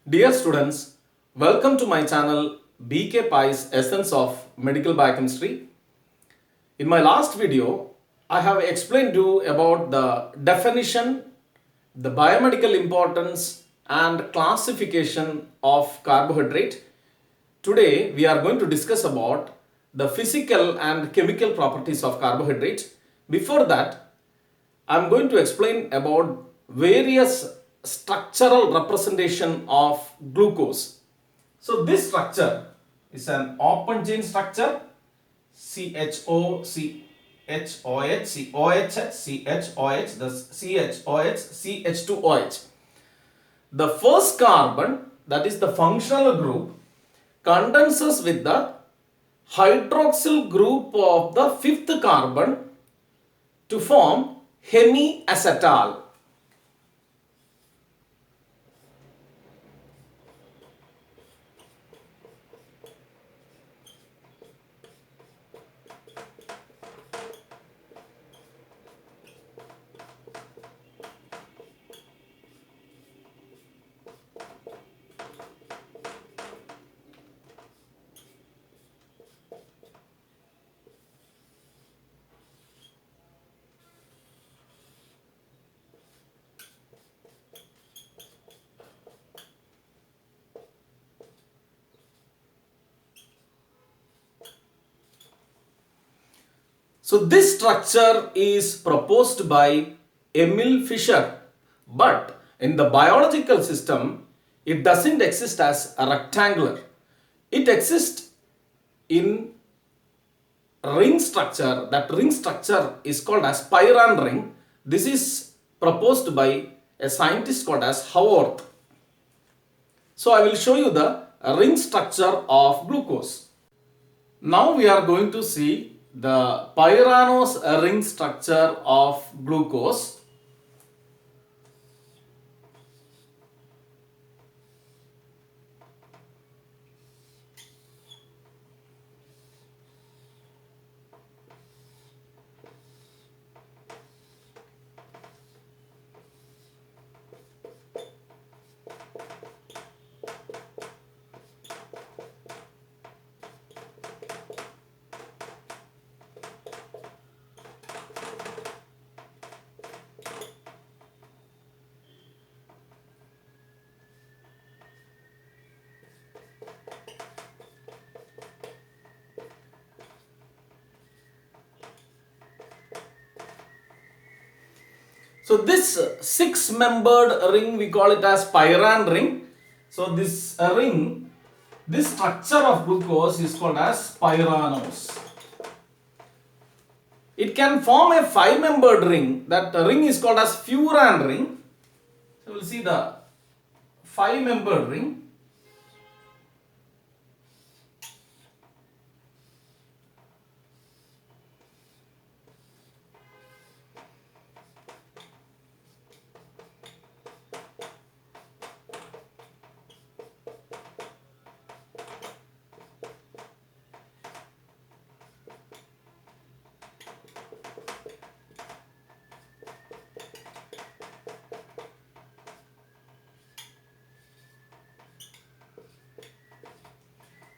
Dear students, welcome to my channel BK Pai's Essence of Medical Biochemistry. In my last video, I have explained to you about the definition, the biomedical importance and classification of carbohydrate. Today, we are going to discuss about the physical and chemical properties of carbohydrates. Before that, I am going to explain about various structural representation of glucose. So this structure is an open chain structure CHO, CHOH, COH, CHOH, the CHOH, CH2OH. The first carbon, that is the functional group, condenses with the hydroxyl group of the fifth carbon to form hemiacetal. So this structure is proposed by Emil Fischer, but in the biological system, it doesn't exist as a rectangular. It exists in ring structure. That ring structure is called as Pyran ring. This is proposed by a scientist called as Haworth. So I will show you the ring structure of glucose. Now we are going to see the pyranose ring structure of glucose. So this six-membered ring, we call it as pyran ring. So this ring, this structure of glucose is called as pyranose. It can form a five-membered ring. That ring is called as furan ring. So we'll see the five-membered ring.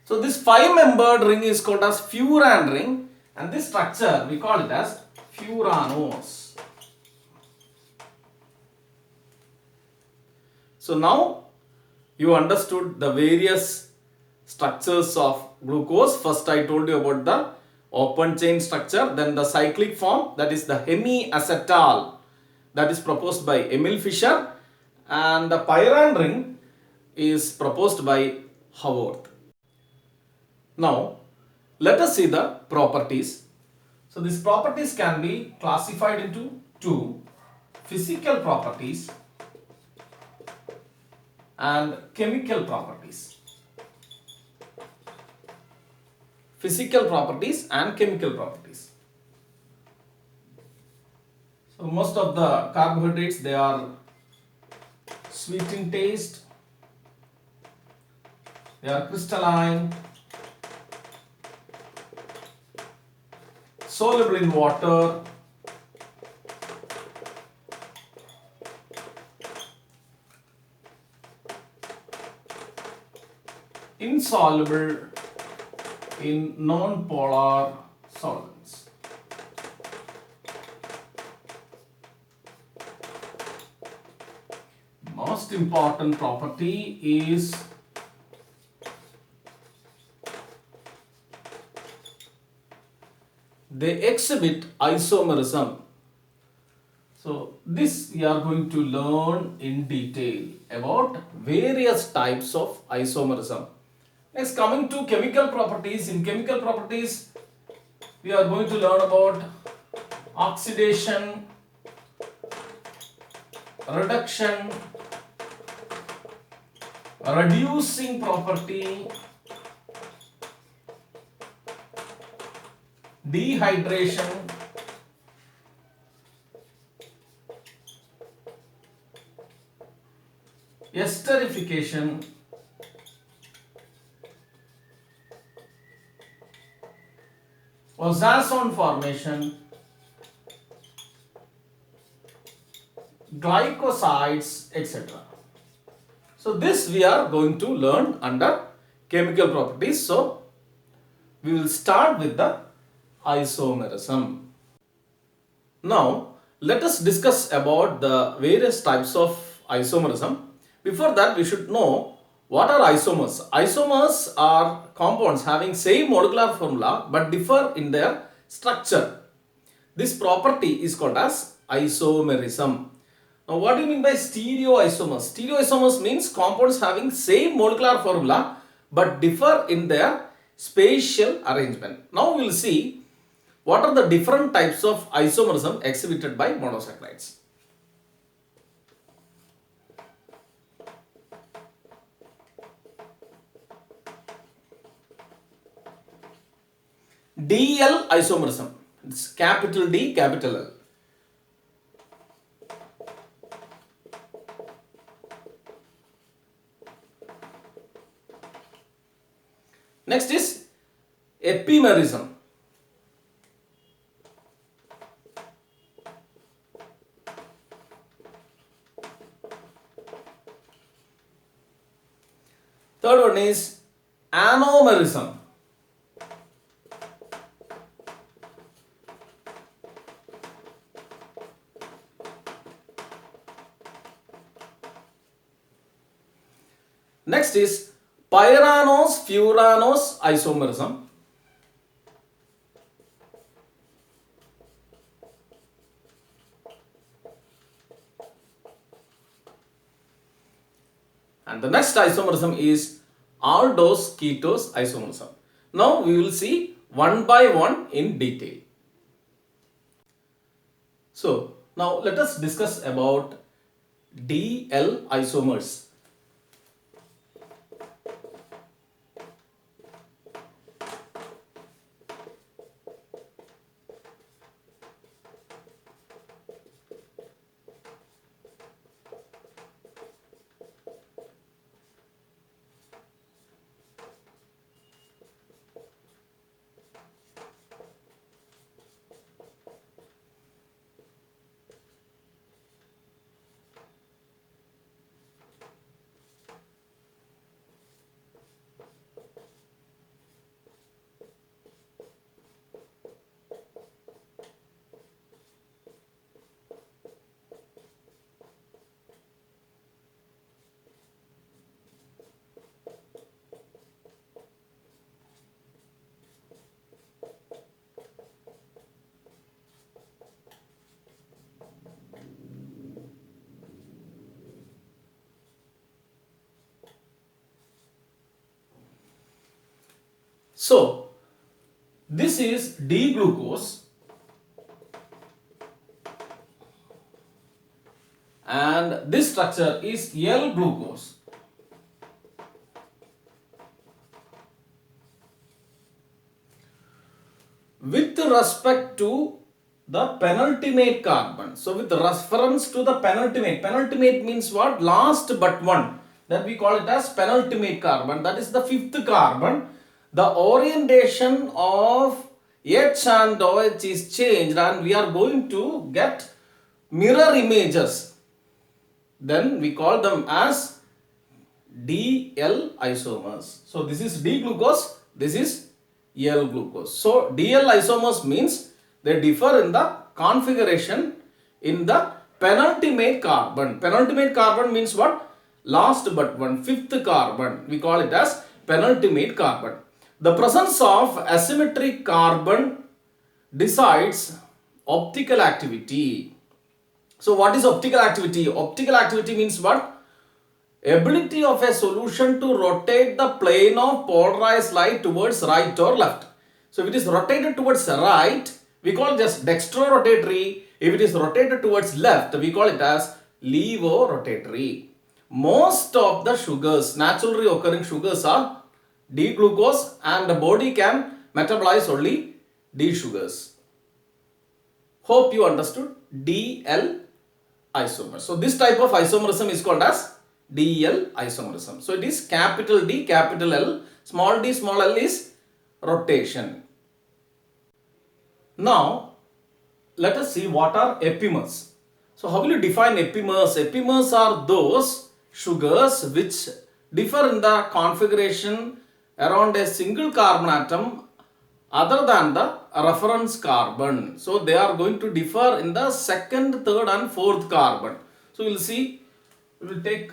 So this five-membered ring is called as furan ring, and this structure we call it as furanose. So now you understood the various structures of glucose. First I told you about the open chain structure, then the cyclic form, that is the hemiacetal, that is proposed by Emil Fischer, and the pyran ring is proposed by Haworth. Now, let us see the properties. So, these properties can be classified into two: physical properties and chemical properties. Physical properties and chemical properties. So, most of the carbohydrates, they are sweet in taste, they are crystalline, soluble in water, insoluble in non-polar solvents. Most important property is they exhibit isomerism. So this we are going to learn in detail about various types of isomerism. Next, coming to chemical properties. In chemical properties, we are going to learn about oxidation, reduction, reducing property, dehydration, esterification, ozone formation, glycosides, etc. So this we are going to learn under chemical properties. So we will start with the isomerism. Now let us discuss about the various types of isomerism. Before that, we should know what are isomers. Isomers are compounds having same molecular formula but differ in their structure. This property is called as isomerism. Now what do you mean by stereoisomers? Stereoisomers means compounds having same molecular formula but differ in their spatial arrangement. Now we will see what are the different types of isomerism exhibited by monosaccharides. DL isomerism. It's capital D, capital L. Next is epimerism. Third one is anomerism. Next is pyranose-furanose isomerism. And the next isomerism is aldose-ketose isomerism. Now we will see one by one in detail. So now let us discuss about DL isomers. So this is D-glucose and this structure is L-glucose. With respect to the penultimate carbon. So with reference to the penultimate means what? Last but one. That we call it as penultimate carbon. That is the fifth carbon. The orientation of H and OH is changed and we are going to get mirror images. Then we call them as DL isomers. So this is D glucose, this is L glucose. So DL isomers means they differ in the configuration in the penultimate carbon. Penultimate carbon means what? Last but one, fifth carbon. We call it as penultimate carbon. The presence of asymmetric carbon decides optical activity. So what is optical activity? Optical activity means what? Ability of a solution to rotate the plane of polarized light towards right or left. So if it is rotated towards right, we call it as dextrorotatory. If it is rotated towards left, we call it as levorotatory. Most of the sugars, naturally occurring sugars, are D glucose, and the body can metabolize only D sugars. Hope you understood DL isomer. So this type of isomerism is called as DL isomerism. So it is capital D, capital L, small d, small l is rotation. Now let us see what are epimers. So how will you define epimers? Epimers are those sugars which differ in the configuration around a single carbon atom other than the reference carbon. So they are going to differ in the second, third and fourth carbon. So we will see, we will take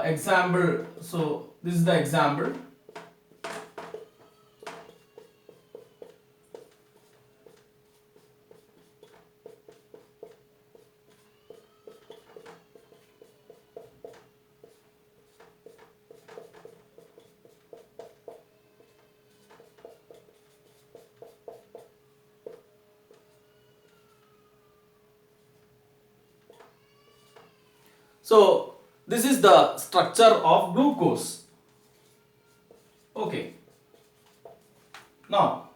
example. So this is the example. So this is the structure of glucose. Okay. Now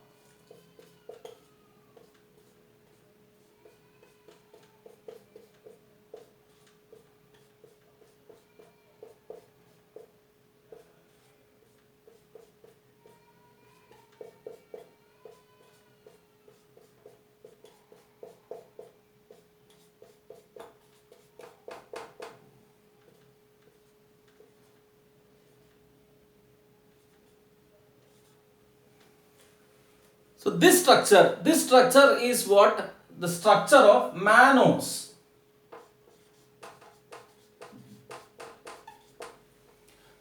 so this structure is what? The structure of mannose.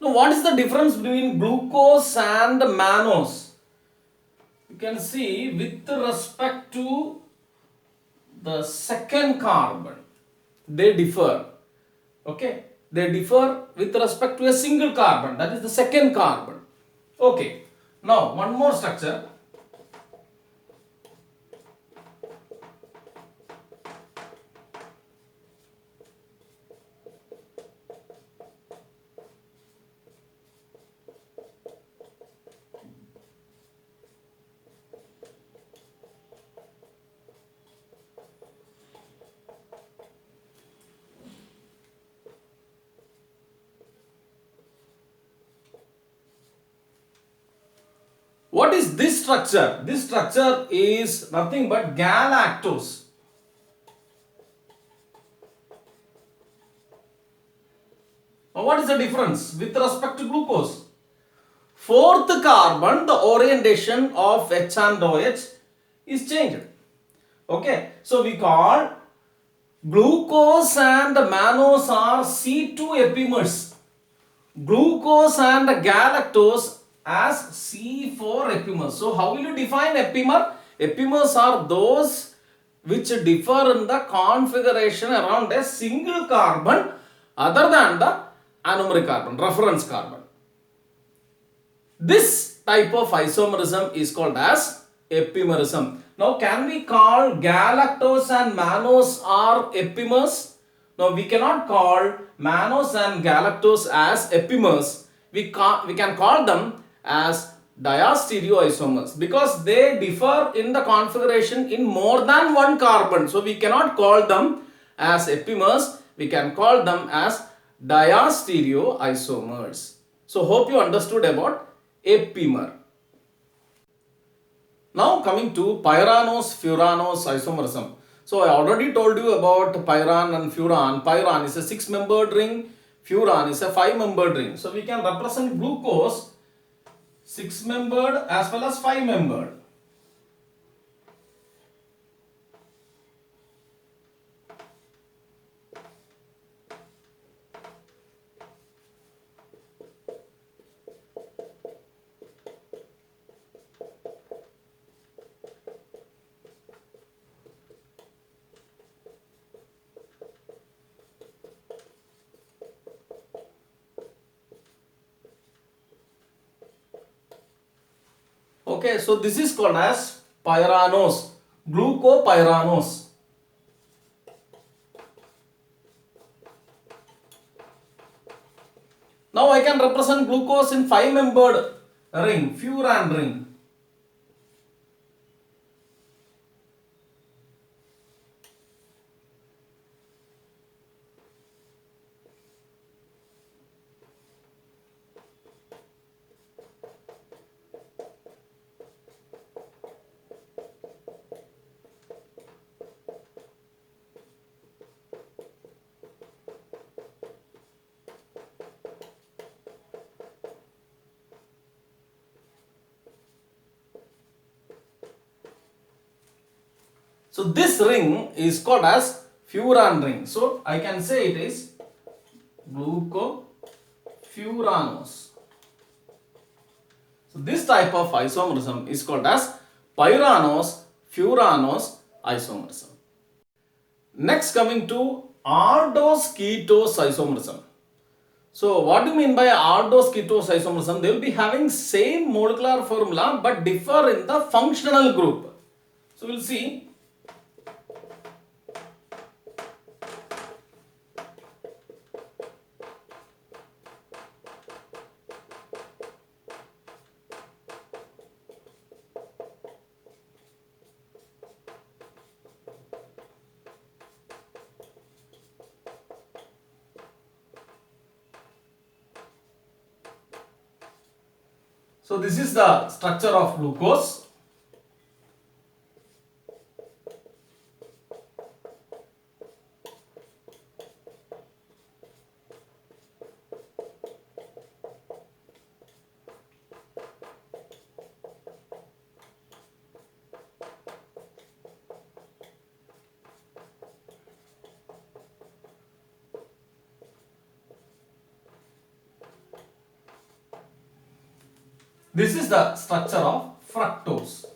Now what is the difference between glucose and mannose? You can see with respect to the second carbon, they differ. Okay, they differ with respect to a single carbon, that is the second carbon. Okay, now one more structure. What is this structure? This structure is nothing but galactose. Now what is the difference with respect to glucose? Fourth carbon, the orientation of H and OH is changed. Okay, so we call glucose and mannose are C2 epimers. Glucose and galactose as C4 epimers. So how will you define epimer? Epimers are those which differ in the configuration around a single carbon other than the anomeric carbon, reference carbon. This type of isomerism is called as epimerism. Now can we call galactose and mannose are epimers? No, we cannot call mannose and galactose as epimers. We can call them as diastereoisomers because they differ in the configuration in more than one carbon. So we cannot call them as epimers. We can call them as diastereoisomers. So hope you understood about epimer. Now coming to pyranose-furanose isomerism. So I already told you about pyran and furan. Pyran is a 6-membered ring. furan is a 5-membered ring. So we can represent glucose 6-membered as well as 5-membered. Okay, so this is called as pyranose, glucopyranose. Now I can represent glucose in 5-membered ring, furan ring. So this ring is called as furan ring. So I can say it is glucopyranose. So this type of isomerism is called as pyranose-furanose isomerism. Next, coming to aldose-ketose isomerism. So what do you mean by aldose-ketose isomerism? They will be having same molecular formula but differ in the functional group. So we will see. So this is the structure of glucose. This is the structure of fructose.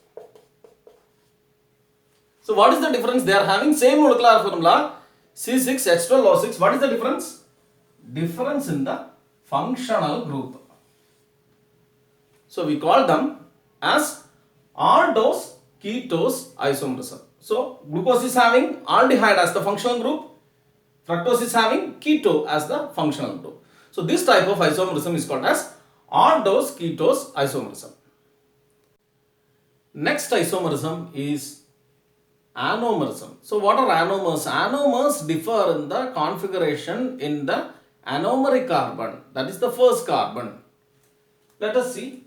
So what is the difference? They are having same molecular formula C6H12O6. What is the difference? Difference in the functional group. So we call them as aldose ketose isomerism. So glucose is having aldehyde as the functional group. Fructose is having keto as the functional group. So this type of isomerism is called as aldose ketose isomerism. Next isomerism is anomerism. So what are anomers? Anomers differ in the configuration in the anomeric carbon. That is the first carbon. Let us see.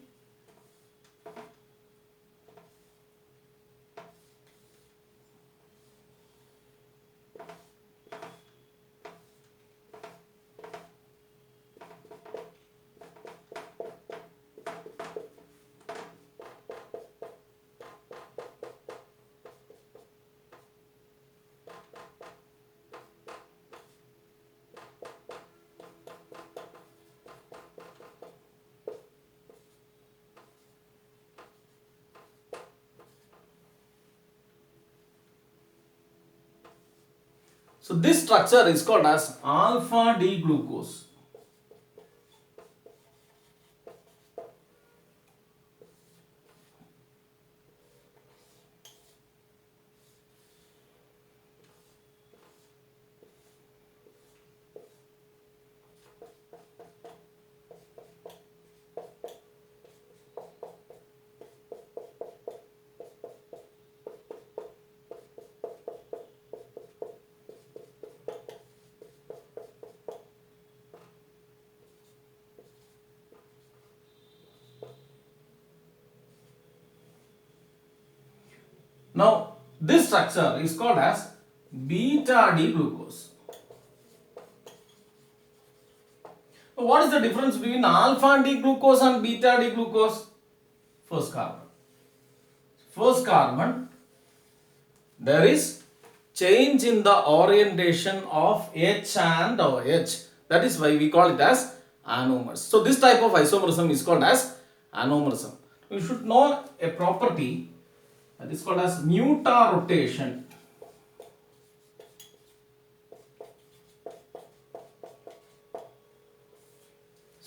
So this structure is called as alpha D glucose. Now this structure is called as beta D glucose. So what is the difference between alpha D glucose and beta D glucose? First carbon. First carbon, there is change in the orientation of H and OH. That is why we call it as anomers. So this type of isomerism is called as anomalism. You should know a property that is called as mutarotation.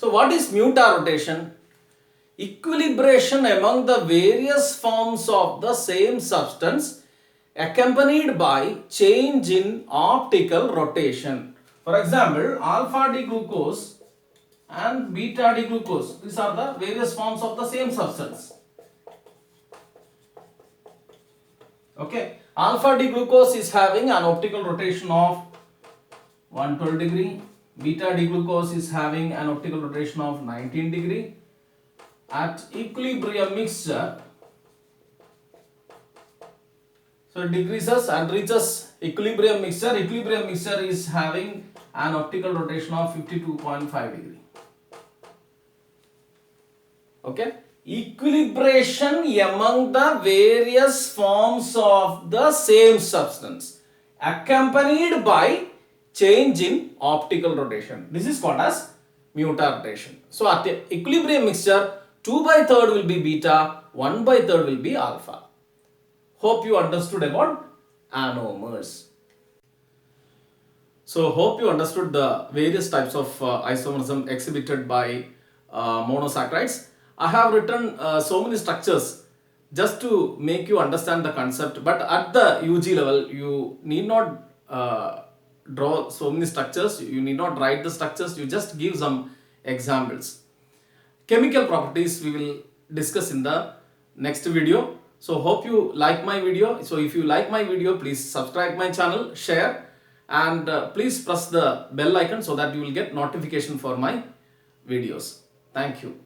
So what is mutarotation? Equilibration among the various forms of the same substance accompanied by change in optical rotation. For example, alpha D glucose and beta D glucose. These are the various forms of the same substance. Okay. Alpha D glucose is having an optical rotation of 112 degree. Beta D glucose is having an optical rotation of 19 degree. At equilibrium mixture, so it decreases and reaches equilibrium mixture. Equilibrium mixture is having an optical rotation of 52.5 degree. Okay. Equilibration among the various forms of the same substance accompanied by change in optical rotation. This is called as mutarotation. So at the equilibrium mixture, 2/3 will be beta, 1/3 will be alpha. Hope you understood about anomers. So hope you understood the various types of isomerism exhibited by monosaccharides. I have written so many structures just to make you understand the concept, but at the UG level you need not draw so many structures, you need not write the structures, you just give some examples. Chemical properties we will discuss in the next video. So hope you like my video. So if you like my video, please subscribe my channel, share, and please press the bell icon so that you will get notification for my videos. Thank you.